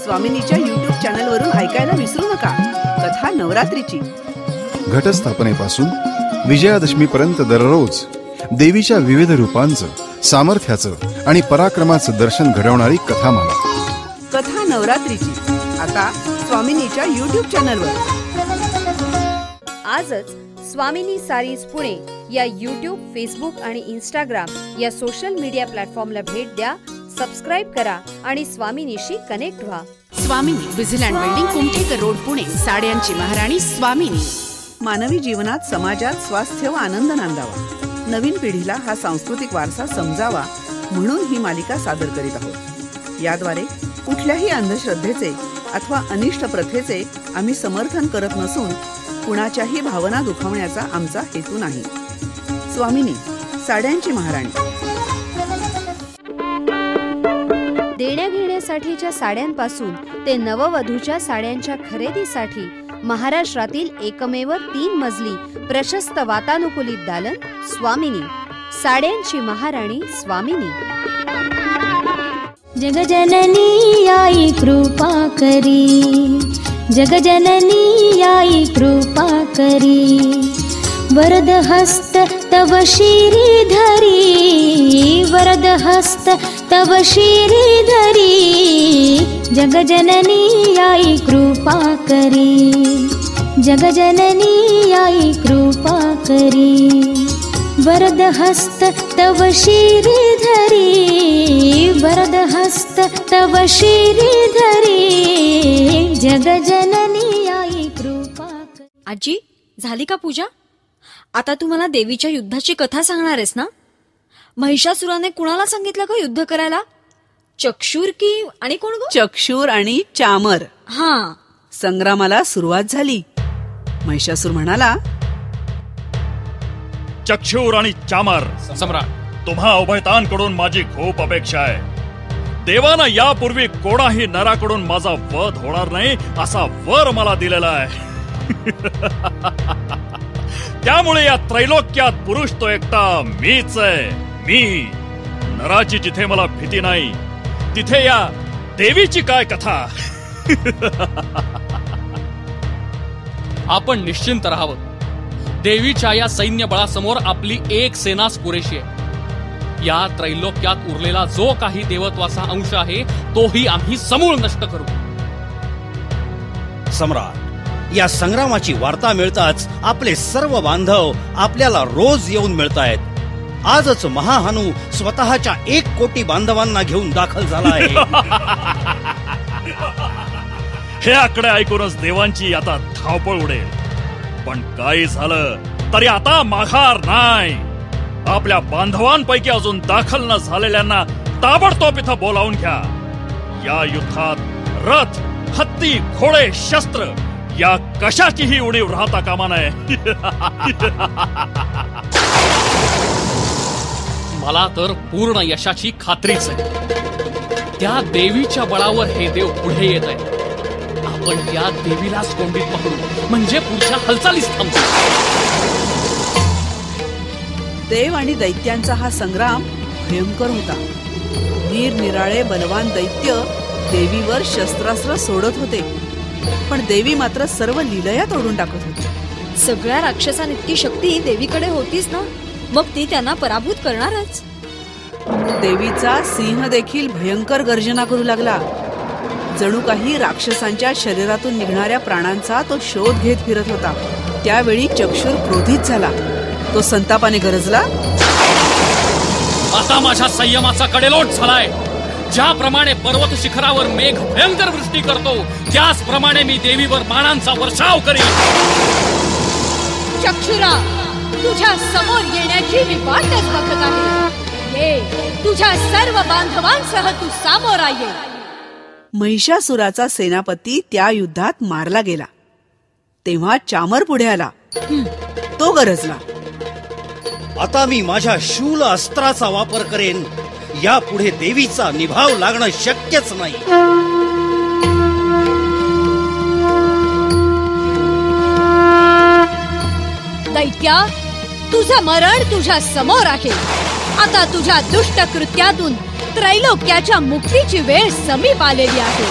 स्वामिनीच्या YouTube चॅनलवरून ऐकायला विसरू नका. कथा नवरात्रीची. घटस्थापनेपासून विजयादशमीपर्यंत दररोज देवीच्या विविध रूपांचं, सामर्थ्याचं आणि पराक्रमाचं दर्शन घडवणारी कथामाला. कथा नवरात्रीची आता स्वामिनीच्या YouTube चॅनलवर. आजच स्वामिनी सारीज पुणे या YouTube, फेसबुक आणि Instagram या सोशल मीडिया प्लॅटफॉर्मला भेट द्या, सबस्क्राइब करा आणि स्वामिनीशी कनेक्ट व्हा. स्वामिनी विजिलँड बिल्डिंग, कुमठेकर रोड, पुणे. साड्यांची महाराणी स्वामिनी. मानवी जीवनात, समाजात स्वास्थ्य व आनंद नांदावा, नवीन पिढीला हा सांस्कृतिक वारसा समजावा म्हणून ही मालिका सादर करीत आहोत. याद्वारे कुठल्याही अंधश्रद्धेचे अथवा अनिष्ट प्रथेचे आम्ही समर्थन करत नसून कुणाच्याही भावना दुखावण्याचा आमचा हेतू नाही. स्वामिनी, साड्यांची महाराणी. देण्याघेण्यासाठीच्या साड्यांपासून ते नववधूच्या साड्यांच्या खरेदीसाठी महाराष्ट्रातील एकमेव 3 मजली प्रशस्त वातानुकूलित दालन स्वामिनी. साड्यांची महाराणी स्वामिनी. जगजननी आई कृपा करी, जगजननी आई कृपा करी. वरद हस्त तव शिरी धरी, वरद हस्त तव शिरी धरी. जगजननी आई कृपा करी, जगजननी आई कृपा करी. वरद हस्त तव शिरी धरी, वरद हस्त तव शिरी धरी. जगजननी आई कृपा करी. आजी, झाली का पूजा? आता तू मला देवीच्या युद्धाची कथा सांगणार आहेस ना? महिषासुराने कुणाला सांगितलं का युद्ध करायला? चक्षुर की आणि कोण गो? चक्षुर आणि चामर. हा. संग्रामाला सुरुवात झाली. महिषासुर म्हणाला, चक्षुर आणि चामर सम्राट, तुम्हा उभयतांकडून माझी खूप अपेक्षा आहे. देवानं यापूर्वी कोणाही नराकडून माझा वध होणार नाही असा वर मला दिलेला आहे. त्यामुळे या त्रैलोक्यात पुरुष तो एकटा मीच आहे. मी नराची जिथे मला भीती नाही, तिथे या देवीची काय कथा. आपण निश्चिंत राहावं. देवीच्या या सैन्य बळासमोर आपली एक सेनाच पुरेशी आहे. या त्रैलोक्यात उरलेला जो काही देवत्वाचा अंश आहे तोही आम्ही समूळ नष्ट करू. सम्राट, या संग्रामाची वार्ता मिळताच आपले सर्व बांधव आपल्याला रोज येऊन मिळतायत. आजच महाहनू स्वतःच्या 1 कोटी बांधवांना घेऊन दाखल झाला आहे. हे आकडे ऐकूनच देवांची आता धावपळ उडेल. पण काही झालं तरी आता माघार नाही. आपल्या बांधवांपैकी अजून दाखल न झालेल्यांना ताबडतोब इथं बोलावून घ्या. या युद्धात रथ, हत्ती, घोडे, शस्त्र या कशाचीही उणीव राहता कामा नये. मला तर पूर्ण यशाची खात्रीच आहे. त्या देवीच्या बळावर हे देव पुढे येत आहे. आपण त्या देवीलाच कोंडीत पकडू, म्हणजे पुढच्या हालचालीच थांबतो. देव आणि दैत्यांचा हा संग्राम भयंकर होता. निरनिराळे बलवान दैत्य देवीवर शस्त्रास्त्र सोडत होते, पण देवी मात्र सर्व लीलया तोडून टाकत होती. सगळ्या राक्षसांइतकी शक्ती देवीकडे होतीच ना, मग ती त्यांना पराभूत करणारच. देवीचा सिंह देखील भयंकर गर्जना करू लागला. जणू काही राक्षसांच्या शरीरातून निघणाऱ्या प्राणांचा तो शोध घेत फिरत होता. त्यावेळी चक्षुर क्रोधित झाला. तो संतापाने गरजला, आता माझ्या संयमाचा कडेलोट झालाय. ज्याप्रमाणे पर्वत शिखरावर मेघ भयंकर वृष्टी करतो, त्याचप्रमाणे मी देवीवर बाणांचा वर्षाव करीन. चक्षुरा, तुझ्या समोर येण्याची मी वाटच बघत आहे. ये, तुझ्या सर्व बांधवांसह तू सामोरा ये. महिषासुराचा सेनापती त्या युद्धात मारला गेला. तेव्हा चामर पुढे आला. तो गरजला, आता मी माझ्या शूल अस्त्राचा वापर करेन. यापुढे देवीचा निभाव लागणं शक्यच नाही. दैत्या, तुझं मरण तुझ्या समोर आहे. आता तुझ्या दुष्ट कृत्यातून त्रैलोक्याच्या मुक्तीची वेळ समीप आलेली आहे.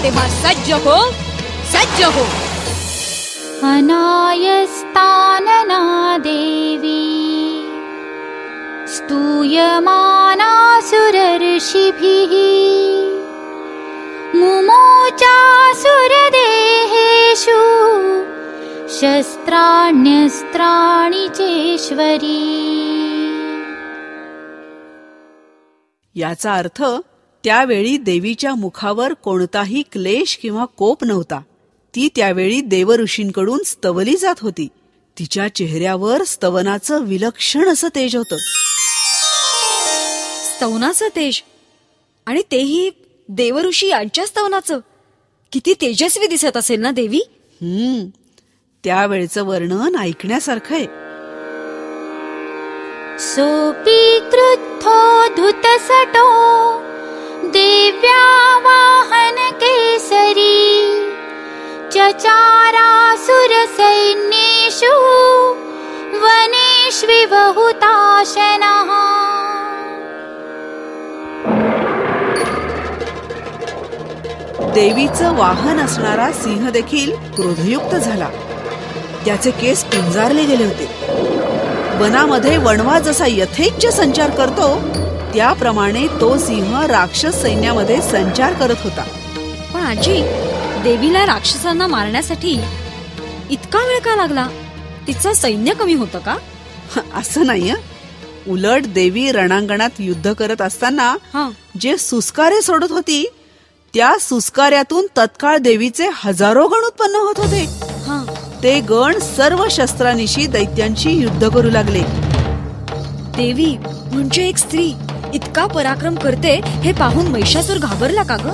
तेव्हा सज्ज हो. अनायस्तानना देवी स्तूयमानासुरर्षिभिः मुमोचासुरदेहेषु शस्त्राण्यस्त्राणि चेश्वरी. याचा अर्थ त्यावेळी देवीच्या मुखावर कोणताही क्लेश किंवा कोप नव्हता. ती त्यावेळी देवऋषींकडून स्तवली जात होती. तिच्या चेहऱ्यावर स्तवनाचं विलक्षण असं तेज होतं. स्तवनाचं तेज, आणि तेही देवऋषी यांच्या स्तवनाचं. किती तेजस्वी दिसत असेल ना देवी. त्यावेळचं वर्णन ऐकण्यासारखं आहे. सोपी क्रुद्धोद्धुतसटो देव्या वाहन केसरी चचारासुरसैन्येषु वनेष्विवहुताशनः. देवीचं वाहन असणारा सिंह देखील क्रोधयुक्त झाला. त्याचे केस पिंजारले गेले होते. वनामध्ये वणवा जसा यथेच्छ संचार करतो त्याप्रमाणे तो सिंह राक्षस सैन्यामध्ये संचार करत होता. पण आजी, देवीला राक्षसांना मारण्यासाठी इतका वेळ का लागला? तिचं सैन्य कमी होतं का? असं नाही. उलट देवी रणांगणात युद्ध करत असताना जे सुस्कारे सोडत होती त्या सुस्कार्यातून तत्काळ देवीचे हजारो गण उत्पन्न होत होते. ते गण सर्व शस्त्रानिशी दैत्यांशी युद्ध करू लागले. देवी म्हणजे एक स्त्री इतका पराक्रम करते हे पाहून महिषासूर घाबरला का ग?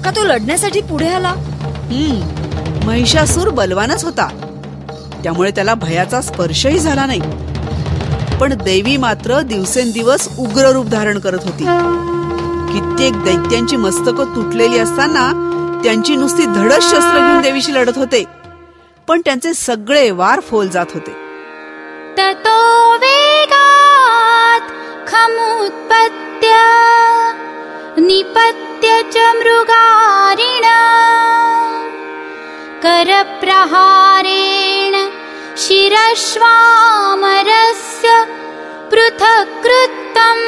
का तो लढण्यासाठी पुढे आला? महिषासूर बलवानच होता, त्यामुळे त्याला भयाचा स्पर्शही झाला नाही. पण देवी मात्र दिवसेंदिवस उग्र रूप धारण करत होती. कित्येक दैत्यांची मस्तकं तुटलेली असताना त्यांची नुसती धडच शस्त्र घेऊन देवीशी लढत होते. पण त्यांचे सगळे वार फोल जात होते. ततो वेगात खमुत्पत्य निपत्य च मृगारिण करप्रहारेण शिरश्वामरस्य पृथक् कृतम्.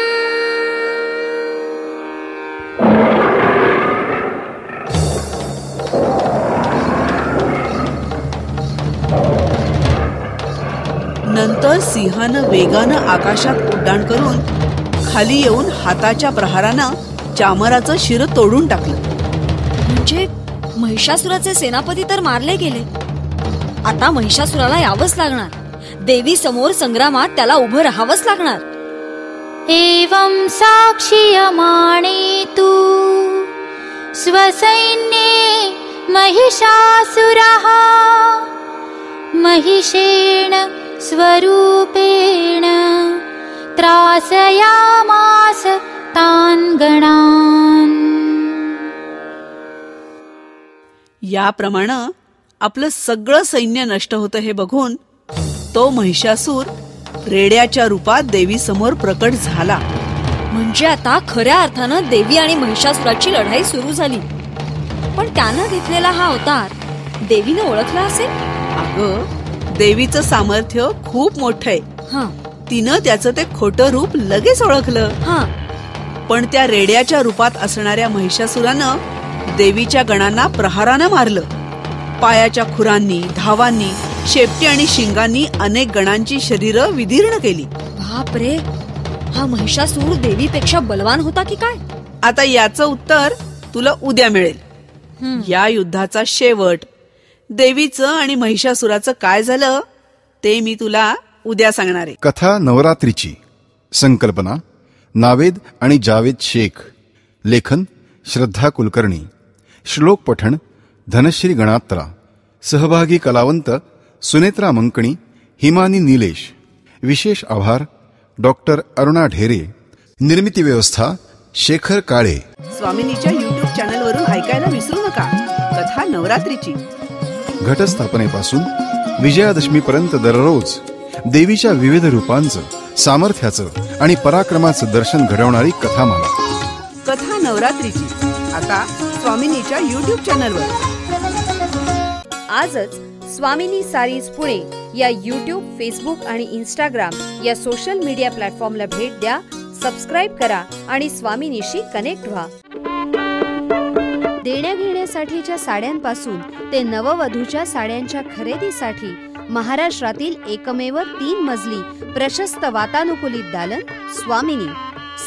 नंतर सिंहानं वेगानं आकाशात उड्डाण करून खाली येऊन हाताच्या प्रहारानं चामराचं शिर तोडून टाकलं. म्हणजे महिषासुराचे सेनापती तर मारले गेले. आता महिषासुराला यावंच लागणार. देवी समोर संग्रामात त्याला उभं राहावंच लागणार. एवं साक्ष्यमाणे तु स्वसैन्ये महिषासुरः महिषेण स्वरूपेण त्रासयामास तान् गणान्. याप्रमाणे आपलं सगळं सैन्य नष्ट होतं हे बघून तो महिषासूर रेड्याच्या रूपात देवी समोर प्रकट झाला. म्हणजे आता खऱ्या अर्थानं देवी आणि महिषासुराची लढाई सुरू झाली. पण त्यानं घेतलेला हा अवतार देवीनं ओळखला असेल. अगं, देवीचं सामर्थ्य खूप मोठं आहे. तिनं त्याचं ते खोटं रूप लगेच ओळखलं. पण त्या रेड्याच्या रूपात असणाऱ्या महिषासुरानं देवीच्या गणांना प्रहारानं मारलं. पायाच्या खुरांनी, धावांनी, शेपटी आणि शिंगांनी अनेक गणांची शरीरं विदीर्ण केली. बापरे, हा महिषासूर देवीपेक्षा बलवान होता की काय? आता याचं उत्तर तुला उद्या मिळेल. या युद्धाचा शेवट, देवीचं आणि महिषासुराचं काय झालं ते मी तुला उद्या सांगणार आहे. कथा नवरात्रीची संकल्पना नावेद आणि जावेद शेख. लेखन श्रद्धा कुलकर्णी. श्लोक पठण धनश्री गणात्रा. सहभागी कलावंत सुनेत्रा मंकणी, हिमानी निलेश. विशेष आभार डॉक्टर अरुणा ढेरे. निर्मिती व्यवस्था शेखर काळे. स्वामिनीच्या YouTube चॅनलवरून ऐकायला विसरू नका कथा नवरात्रीची. घटस्थापनेपासून विजयादशमीपर्यंत दररोज देवीच्या विविध रूपांचं, सामर्थ्याचं आणि पराक्रमाचं दर्शन घडवणारी कथामाला. कथा नवरात्रीची आता स्वामिनीच्या YouTube चॅनलवर. आजच स्वामिनी सारीज पुणे या यूट्यूब, फेसबुक आणि इंस्टाग्राम या सोशल मीडिया प्लॅटफॉर्मला भेट द्या, सबस्क्राईब करा आणि स्वामिनीशी कनेक्ट व्हा. देण्याघेण्यासाठीच्या साड्यांपासून ते नववधूच्या साड्यांच्या खरेदीसाठी महाराष्ट्रातील एकमेव 3 मजली प्रशस्त वातानुकूलित दालन स्वामिनी.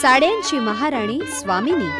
साड्यांची महाराणी स्वामिनी.